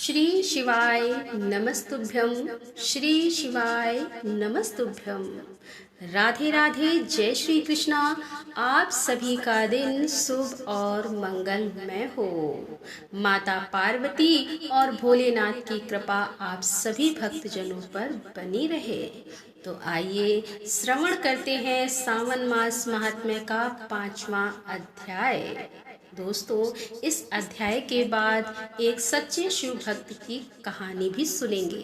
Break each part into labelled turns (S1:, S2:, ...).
S1: श्री शिवाय नमस्तुभ्यं। श्री शिवाय नमस्तुभ्यं। राधे राधे, जय श्री कृष्णा। आप सभी का दिन शुभ और मंगलमय हो। माता पार्वती और भोलेनाथ की कृपा आप सभी भक्तजनों पर बनी रहे। तो आइए श्रवण करते हैं सावन मास महात्म्य का 5वां अध्याय। दोस्तों, इस अध्याय के बाद एक सच्चे शिव भक्त की कहानी भी सुनेंगे।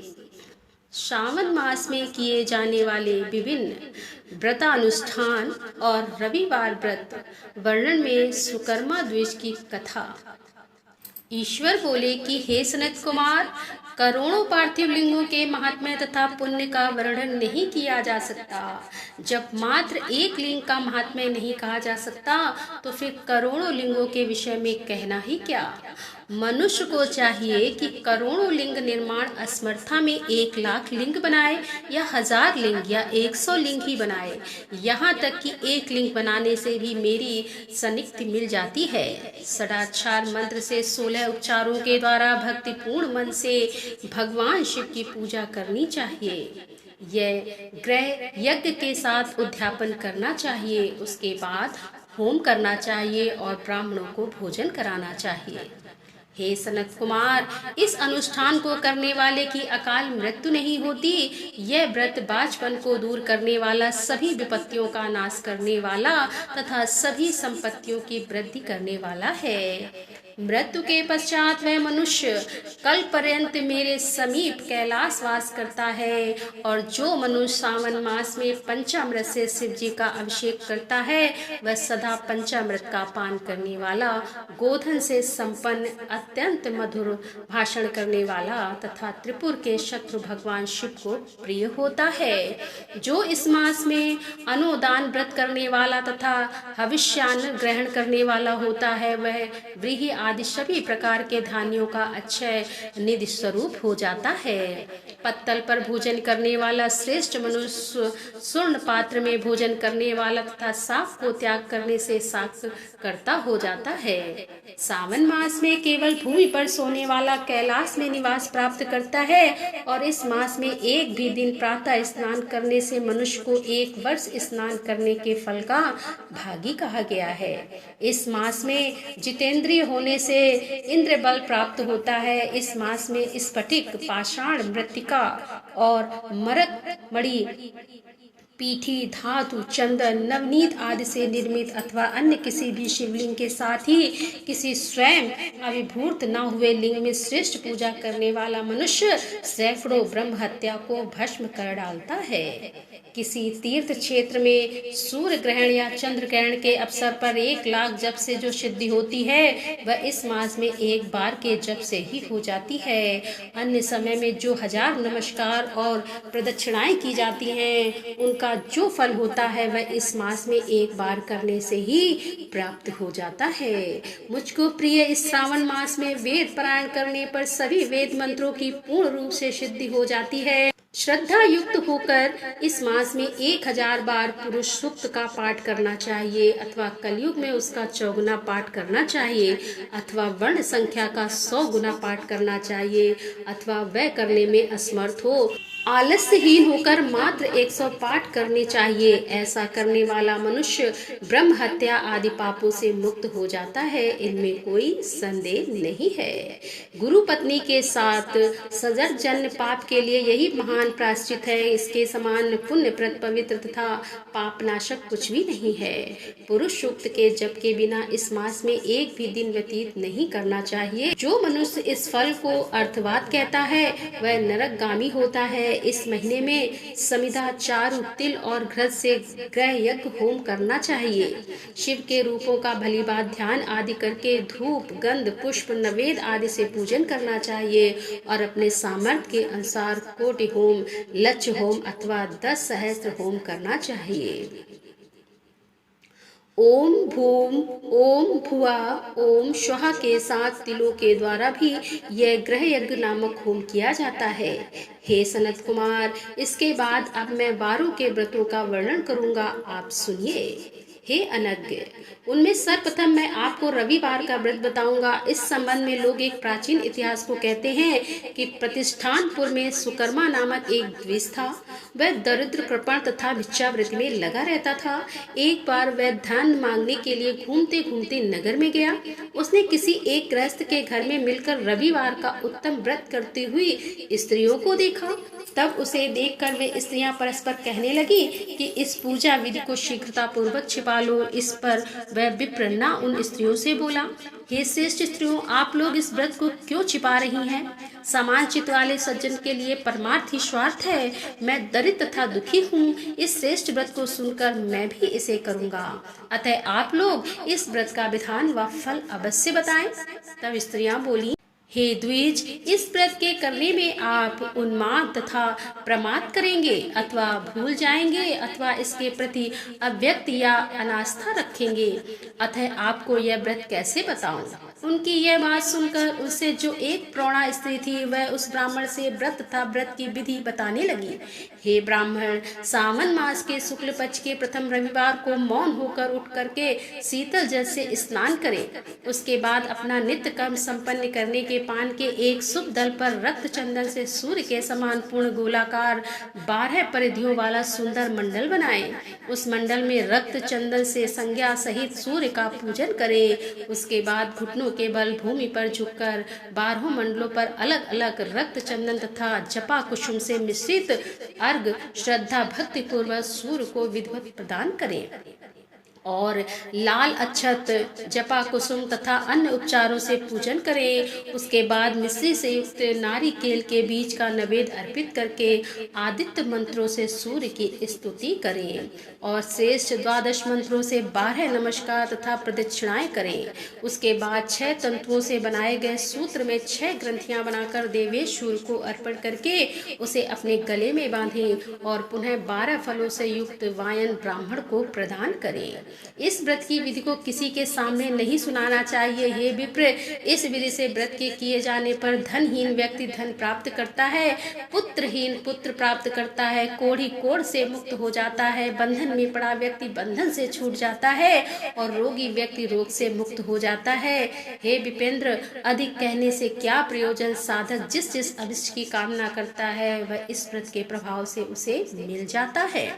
S1: श्रावण मास में किए जाने वाले विभिन्न व्रतानुष्ठान और रविवार व्रत वर्णन में सुकर्मा द्विज की कथा। ईश्वर बोले कि हे सनत कुमार, करोड़ों पार्थिव लिंगों के महात्म्य तथा पुण्य का वर्णन नहीं किया जा सकता। जब मात्र एक लिंग का महात्म्य नहीं कहा जा सकता तो फिर करोड़ों लिंगों के विषय में कहना ही क्या। मनुष्य को चाहिए कि करोड़ों लिंग निर्माण असमर्था में 1,00,000 लिंग बनाए या 1000 लिंग या 100 लिंग ही बनाए। यहाँ तक कि एक लिंग बनाने से भी मेरी सनिक्ति मिल जाती है। षडाक्षर मंत्र से 16 उपचारों के द्वारा भक्तिपूर्ण मन से भगवान शिव की पूजा करनी चाहिए। यह ग्रह यज्ञ के साथ उद्यापन करना चाहिए। उसके बाद होम करना चाहिए और ब्राह्मणों को भोजन कराना चाहिए। हे सनत कुमार, इस अनुष्ठान को करने वाले की अकाल मृत्यु नहीं होती। यह व्रत बाझपन को दूर करने वाला, सभी विपत्तियों का नाश करने वाला तथा सभी संपत्तियों की वृद्धि करने वाला है। मृत्यु के पश्चात वह मनुष्य कल पर्यंत मेरे समीप कैलाश वास करता है। और जो मनुष्य सावन मास में पंचामृत से शिव जी का अभिषेक करता है वह सदा पंचामृत का पान करने वाला, गोधन से संपन्न, अत्यंत मधुर भाषण करने वाला तथा त्रिपुर के शत्रु भगवान शिव को प्रिय होता है। जो इस मास में अनुदान व्रत करने वाला तथा हविष्यान्न ग्रहण करने वाला होता है वह व्रीहि आदि सभी प्रकार के धान्यों का अक्षय निधि स्वरूप हो जाता है। पत्तल पर भोजन करने वाला श्रेष्ठ मनुष्य स्वर्ण पात्र में भोजन करने वाला तथा साफ को त्याग करने से साफ करता हो जाता है। सावन मास में केवल भूमि पर सोने वाला कैलाश में निवास प्राप्त करता है। और इस मास में एक भी दिन प्रातः स्नान करने से मनुष्य को 1 वर्ष स्नान करने के फल का भागी कहा गया है। इस मास में जितेंद्रिय होने से इंद्र बल प्राप्त होता है। इस मास में स्फटिक, पाषाण, मृत्तिका और मरक मणि, पीठी, धातु, चंदन, नवनीत आदि से निर्मित अथवा अन्य किसी भी शिवलिंग के साथ ही किसी स्वयं अभिभूत न हुए लिंग में श्रेष्ठ पूजा करने वाला मनुष्य सैकड़ों ब्रह्म हत्या को भस्म कर डालता है। किसी तीर्थ क्षेत्र में सूर्य ग्रहण या चंद्र ग्रहण के अवसर पर 1,00,000 जप से जो सिद्धि होती है वह इस मास में एक बार के जप से ही हो जाती है। अन्य समय में जो 1000 नमस्कार और प्रदक्षिणाएं की जाती हैं उनका जो फल होता है वह इस मास में एक बार करने से ही प्राप्त हो जाता है। मुझको प्रिय इस श्रावण मास में वेद पारायण करने पर सभी वेद मंत्रों की पूर्ण रूप से सिद्धि हो जाती है। श्रद्धा युक्त होकर इस मास में 1000 बार पुरुष सूक्त का पाठ करना चाहिए अथवा कलयुग में उसका 4 गुना पाठ करना चाहिए अथवा वर्ण संख्या का 100 गुना पाठ करना चाहिए अथवा वह करने में असमर्थ हो आलस्यहीन होकर मात्र 100 पाठ करने चाहिए। ऐसा करने वाला मनुष्य ब्रह्म हत्या आदि पापों से मुक्त हो जाता है, इनमें कोई संदेह नहीं है। गुरु पत्नी के साथ सजर्जन्य पाप के लिए यही महान प्रायश्चित है। इसके समान पुण्यप्रद, पवित्र तथा पापनाशक कुछ भी नहीं है। पुरुष सूक्त के जप के बिना इस मास में एक भी दिन व्यतीत नहीं करना चाहिए। जो मनुष्य इस फल को अर्थवाद कहता है वह नरकगामी होता है। इस महीने में समिधा, चारु, तिल और घृत से ग्रह यज्ञ होम करना चाहिए। शिव के रूपों का भलीभांति ध्यान आदि करके धूप, गंध, पुष्प, नवेद आदि से पूजन करना चाहिए और अपने सामर्थ्य के अनुसार कोटि होम, लक्ष्य होम अथवा 10 सहस्त्र होम करना चाहिए। ओम भूम, ओम भुआ, ओम श्वः के 7 तिलों के द्वारा भी यह ग्रह यज्ञ नामक होम किया जाता है। हे सनत कुमार, इसके बाद अब मैं 12 के व्रतों का वर्णन करूंगा, आप सुनिए। हे अनज्ञ, उनमें सर्वप्रथम मैं आपको रविवार का व्रत बताऊंगा। इस संबंध में लोग एक प्राचीन इतिहास को कहते हैं कि प्रतिष्ठानपुर में सुकर्मा नामक एक द्विज था। वह दरिद्र, कृपण तथा भिक्षावृत्ति में लगा रहता था। एक बार वह धन मांगने के लिए घूमते घूमते नगर में गया। उसने किसी एक गृहस्थ के घर में मिलकर रविवार का उत्तम व्रत करती हुई स्त्रियों को देखा। तब उसे देखकर वे स्त्रियां परस्पर कहने लगी कि इस पूजा विधि को शीघ्रता पूर्वक छिपा लो। इस पर वह विप्र न उन स्त्रियों से बोला, हे श्रेष्ठ स्त्रियों, आप लोग इस व्रत को क्यों छिपा रही हैं? समान चित्त वाले सज्जन के लिए परमार्थ ही स्वार्थ है। मैं दरिद्र तथा दुखी हूँ। इस श्रेष्ठ व्रत को सुनकर मैं भी इसे करूँगा। अतः आप लोग इस व्रत का विधान व फल अवश्य बताएं। तब स्त्रियां बोली, हे द्विज, इस व्रत के करने में आप उन्माद तथा प्रमाद करेंगे, अथवा भूल जाएंगे, अथवा इसके प्रति अव्यक्त या अनास्था रखेंगे। अतः आपको यह व्रत कैसे बताऊं? उनकी यह बात सुनकर उससे जो एक प्रौढ़ा स्त्री थी वह उस ब्राह्मण से व्रत तथा व्रत की विधि बताने लगी। हे ब्राह्मण, सावन मास के शुक्ल पक्ष के प्रथम रविवार को मौन होकर उठ करके शीतल जल से स्नान करें। उसके बाद अपना नित्य कर्म संपन्न करने के पान के एक शुभ दल पर रक्त चंदन से सूर्य के समान पूर्ण गोलाकार 12 परिधियों वाला सुंदर मंडल बनाएं। उस मंडल में रक्त चंदन से संज्ञा सहित सूर्य का पूजन करें। उसके बाद घुटनों के बल भूमि पर झुककर 12 मंडलों पर अलग अलग रक्त चंदन तथा जपा कुसुम से मिश्रित अर्घ श्रद्धा भक्ति पूर्वक सूर्य को विधिवत प्रदान करें और लाल अक्षत, जपा कुसुम तथा अन्य उपचारों से पूजन करें। उसके बाद मिश्री से युक्त नारिकेल के बीज का नैवेद्य अर्पित करके आदित्य मंत्रों से सूर्य की स्तुति करें और श्रेष्ठ 12 मंत्रों से 12 नमस्कार तथा प्रदक्षिणाएं करें। उसके बाद 6 तंतुओं से बनाए गए सूत्र में 6 ग्रंथियां बनाकर देवेश्वर को अर्पण करके उसे अपने गले में बांधें और पुनः 12 फलों से युक्त वायन ब्राह्मण को प्रदान करें। इस व्रत की विधि को किसी के सामने नहीं सुनाना चाहिए। हे विप्र, इस विधि से व्रत के किए जाने पर धनहीन व्यक्ति धन प्राप्त करता है, पुत्रहीन पुत्र प्राप्त करता है, कोढ़ी कोढ़ से मुक्त हो जाता है, बंधन में पड़ा व्यक्ति बंधन से छूट जाता है और रोगी व्यक्ति रोग से मुक्त हो जाता है। हे विपेंद्र, अधिक कहने से क्या प्रयोजन? साधक जिस जिस अभिष्ट की कामना करता है वह इस व्रत के प्रभाव से उसे मिल जाता है।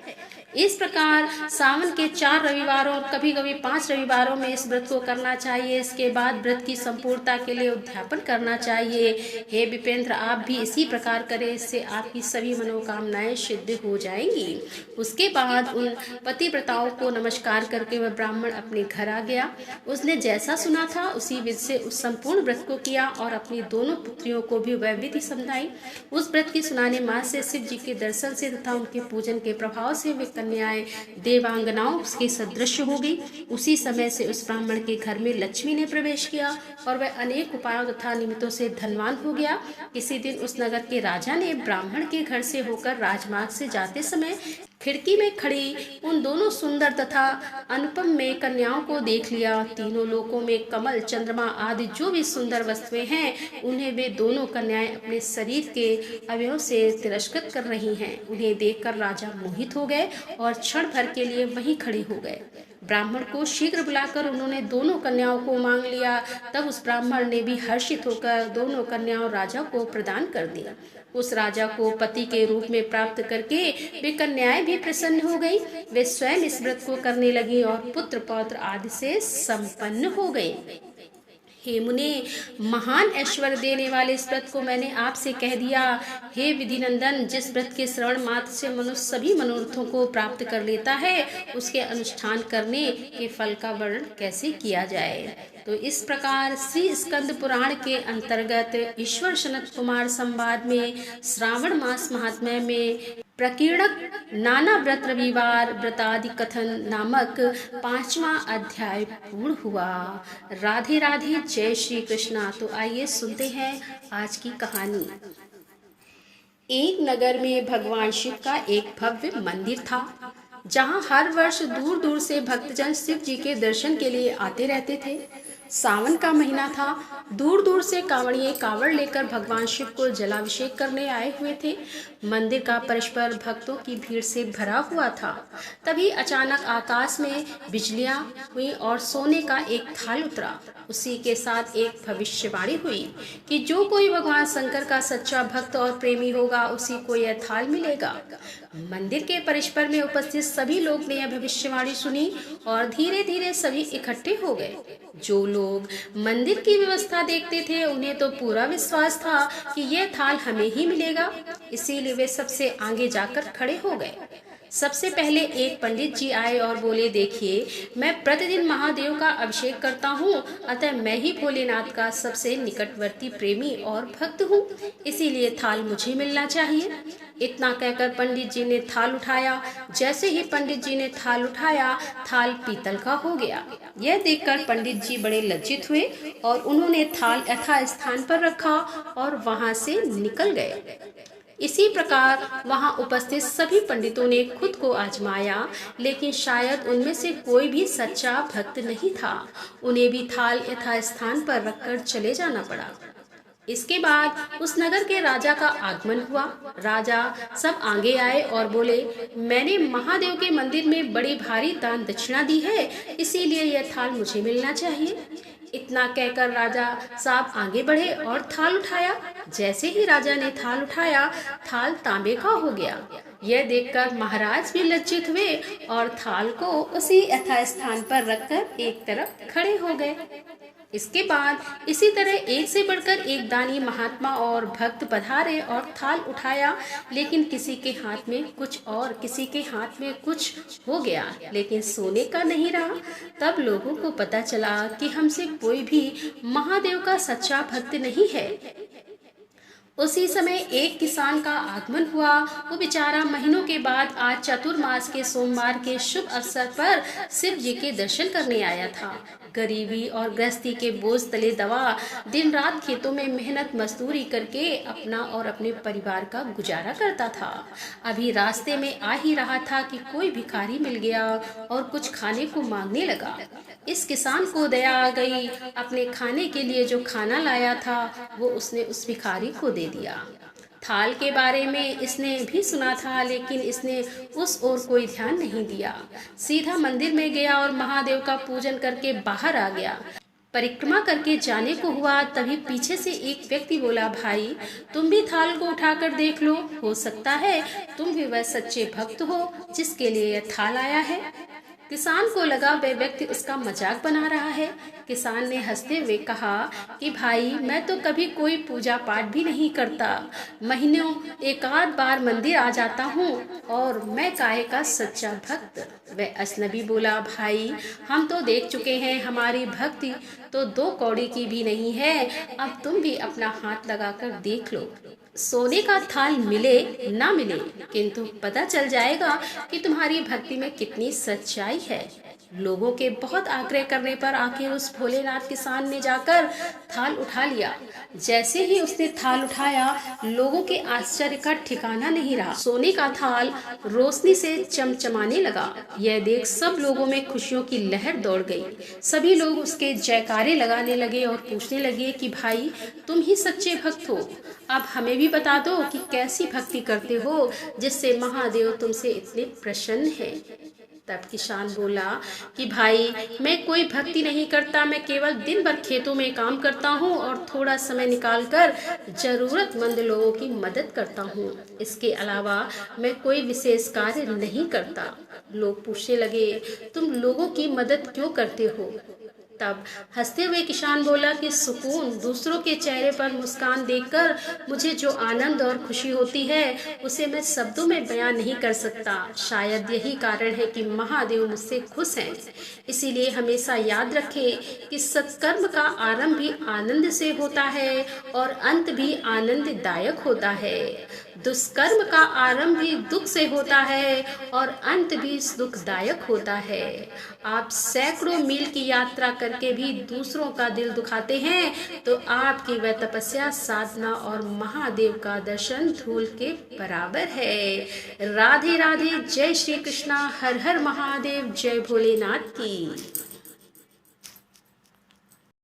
S1: इस प्रकार सावन के 4 रविवारों और कभी कभी 5 रविवारों में इस व्रत को करना चाहिए। इसके बाद व्रत की संपूर्णता के लिए उद्यापन करना चाहिए। हे विपेंद्र, आप भी इसी प्रकार करें, इससे आपकी सभी मनोकामनाएं सिद्ध हो जाएंगी। उसके बाद उन पतिव्रताओं को नमस्कार करके वह ब्राह्मण अपने घर आ गया। उसने जैसा सुना था उसी विधि से उस संपूर्ण व्रत को किया और अपनी दोनों पुत्रियों को भी वह विधि समझाई। उस व्रत की सुनाने मात्र से शिव जी के दर्शन से तथा उनके पूजन के प्रभाव से वे कन्याएं देवांगनाओं के सदृश हो गई। उसी समय से उस ब्राह्मण के घर में लक्ष्मी ने प्रवेश किया और वह अनेक उपायों तथा निमित्तों से धनवान हो गया। किसी दिन उस नगर के राजा ने ब्राह्मण के घर से होकर राजमार्ग से जाते समय खिड़की में खड़ी उन दोनों सुंदर तथा अनुपम में कन्याओं को देख लिया। तीनों लोकों में कमल, चंद्रमा आदि जो भी सुंदर वस्तुएं हैं उन्हें वे दोनों कन्याएं अपने शरीर के अवयवों से तिरस्कृत कर रही हैं। उन्हें देखकर राजा मोहित हो गए और क्षण भर के लिए वहीं खड़े हो गए। ब्राह्मण को शीघ्र बुलाकर उन्होंने दोनों कन्याओं को मांग लिया। तब उस ब्राह्मण ने भी हर्षित होकर दोनों कन्याओं राजा को प्रदान कर दिया। उस राजा को पति के रूप में प्राप्त करके वे कन्याएं भी प्रसन्न हो गई। वे स्वयं इस व्रत को करने लगी और पुत्र पौत्र आदि से संपन्न हो गई। हे मुने, महान ऐश्वर्य देने वाले इस व्रत को मैंने आपसे कह दिया। हे विधिनंदन, जिस व्रत के श्रवण मात्र से मनुष्य सभी मनोरथों को प्राप्त कर लेता है उसके अनुष्ठान करने के फल का वर्णन कैसे किया जाए। तो इस प्रकार श्री स्कंद पुराण के अंतर्गत ईश्वर सनत कुमार संवाद में श्रावण मास महात्म्य में प्रकीर्णक नाना व्रत रविवार व्रतादि कथन नामक 5वां अध्याय पूर्ण हुआ। राधे राधे, जय श्री कृष्णा। तो आइए सुनते हैं आज की कहानी। एक नगर में भगवान शिव का एक भव्य मंदिर था, जहां हर वर्ष दूर दूर से भक्तजन शिव जी के दर्शन के लिए आते रहते थे। सावन का महीना था। दूर दूर से कांवड़िए कांवड़ लेकर भगवान शिव को जलाभिषेक करने आए हुए थे। मंदिर का परस्पर भक्तों की भीड़ से भरा हुआ था। तभी अचानक आकाश में बिजलियां हुई और सोने का एक थाल उतरा। उसी के साथ एक भविष्यवाणी हुई कि जो कोई भगवान शंकर का सच्चा भक्त और प्रेमी होगा उसी को यह थाल मिलेगा। मंदिर के परिसर में उपस्थित सभी लोग ने यह भविष्यवाणी सुनी और धीरे धीरे सभी इकट्ठे हो गए। जो लोग मंदिर की व्यवस्था देखते थे उन्हें तो पूरा विश्वास था कि यह थाल हमें ही मिलेगा, इसीलिए वे सबसे आगे जाकर खड़े हो गए। सबसे पहले एक पंडित जी आए और बोले, देखिए, मैं प्रतिदिन महादेव का अभिषेक करता हूँ, अतः मैं ही भोलेनाथ का सबसे निकटवर्ती प्रेमी और भक्त हूँ, इसीलिए थाल मुझे मिलना चाहिए। इतना कहकर पंडित जी ने थाल उठाया। जैसे ही पंडित जी ने थाल उठाया, थाल पीतल का हो गया। यह देखकर पंडित जी बड़े लज्जित हुए और उन्होंने थाल यथा स्थान पर रखा और वहां से निकल गए। इसी प्रकार वहां उपस्थित सभी पंडितों ने खुद को आजमाया, लेकिन शायद उनमें से कोई भी सच्चा भक्त नहीं था। उन्हें भी थाल यथा स्थान पर रखकर चले जाना पड़ा। इसके बाद उस नगर के राजा का आगमन हुआ। राजा सब आगे आए और बोले, मैंने महादेव के मंदिर में बड़ी भारी दान दक्षिणा दी है, इसीलिए यह थाल मुझे मिलना चाहिए। इतना कहकर राजा साहब आगे बढ़े और थाल उठाया। जैसे ही राजा ने थाल उठाया, थाल तांबे का हो गया। यह देखकर महाराज भी लज्जित हुए और थाल को उसी यथास्थान पर रखकर एक तरफ खड़े हो गए। इसके बाद इसी तरह एक से बढ़कर एक दानी महात्मा और भक्त पधारे और थाल उठाया, लेकिन किसी के हाथ में कुछ और किसी के हाथ में कुछ हो गया, लेकिन सोने का नहीं रहा। तब लोगों को पता चला कि हमसे कोई भी महादेव का सच्चा भक्त नहीं है। उसी समय एक किसान का आगमन हुआ। वो बेचारा महीनों के बाद आज चतुर्मास के सोमवार के शुभ अवसर पर शिव जी के दर्शन करने आया था। गरीबी और गृहस्थी के बोझ तले दबा दिन रात खेतों में मेहनत मजदूरी करके अपना और अपने परिवार का गुजारा करता था। अभी रास्ते में आ ही रहा था कि कोई भिखारी मिल गया और कुछ खाने को मांगने लगा। इस किसान को दया आ गई। अपने खाने के लिए जो खाना लाया था वो उसने उस भिखारी को दे दिया। थाल के बारे में इसने भी सुना था, लेकिन इसने उस ओर कोई ध्यान नहीं दिया। सीधा मंदिर में गया और महादेव का पूजन करके बाहर आ गया। परिक्रमा करके जाने को हुआ, तभी पीछे से एक व्यक्ति बोला, भाई तुम भी थाल को उठाकर देख लो, हो सकता है तुम भी वह सच्चे भक्त हो जिसके लिए यह थाल आया है। किसान को लगा वह व्यक्ति उसका मजाक बना रहा है। किसान ने हंसते हुए कहा कि भाई मैं तो कभी कोई पूजा पाठ भी नहीं करता, महीनों एक आध बार मंदिर आ जाता हूँ और मैं काहे का सच्चा भक्त। वह अजनबी बोला, भाई हम तो देख चुके हैं, हमारी भक्ति तो 2 कौड़ी की भी नहीं है, अब तुम भी अपना हाथ लगाकर देख लो। सोने का थाल मिले ना मिले, किंतु पता चल जाएगा कि तुम्हारी भक्ति में कितनी सच्चाई है। लोगों के बहुत आग्रह करने पर आखिर उस भोलेनाथ किसान ने जाकर थाल उठा लिया। जैसे ही उसने थाल उठाया, लोगों के आश्चर्य का ठिकाना नहीं रहा। सोने का थाल रोशनी से चमचमाने लगा। यह देख सब लोगों में खुशियों की लहर दौड़ गई। सभी लोग उसके जयकारे लगाने लगे और पूछने लगे कि भाई तुम ही सच्चे भक्त हो, अब हमें भी बता दो कि कैसी भक्ति करते हो जिससे महादेव तुमसे इतने प्रसन्न है। तब किसान बोला कि भाई मैं कोई भक्ति नहीं करता, मैं केवल दिन भर खेतों में काम करता हूँ और थोड़ा समय निकालकर जरूरतमंद लोगों की मदद करता हूँ। इसके अलावा मैं कोई विशेष कार्य नहीं करता। लोग पूछने लगे, तुम लोगों की मदद क्यों करते हो? तब हंसते हुए किसान बोला कि सुकून, दूसरों के चेहरे पर मुस्कान देखकर मुझे जो आनंद और खुशी होती है उसे मैं शब्दों में बयान नहीं कर सकता। शायद यही कारण है कि महादेव मुझसे खुश हैं। इसीलिए हमेशा याद रखें कि सत्कर्म का आरंभ भी आनंद से होता है और अंत भी आनंददायक होता है। दुष्कर्म का आरंभ भी दुख से होता है और अंत भी दुखदायक होता है। आप सैकड़ों मील की यात्रा करके भी दूसरों का दिल दुखाते हैं तो आपकी वह तपस्या, साधना और महादेव का दर्शन धूल के बराबर है। राधे राधे। जय श्री कृष्णा। हर हर महादेव। जय भोलेनाथ की।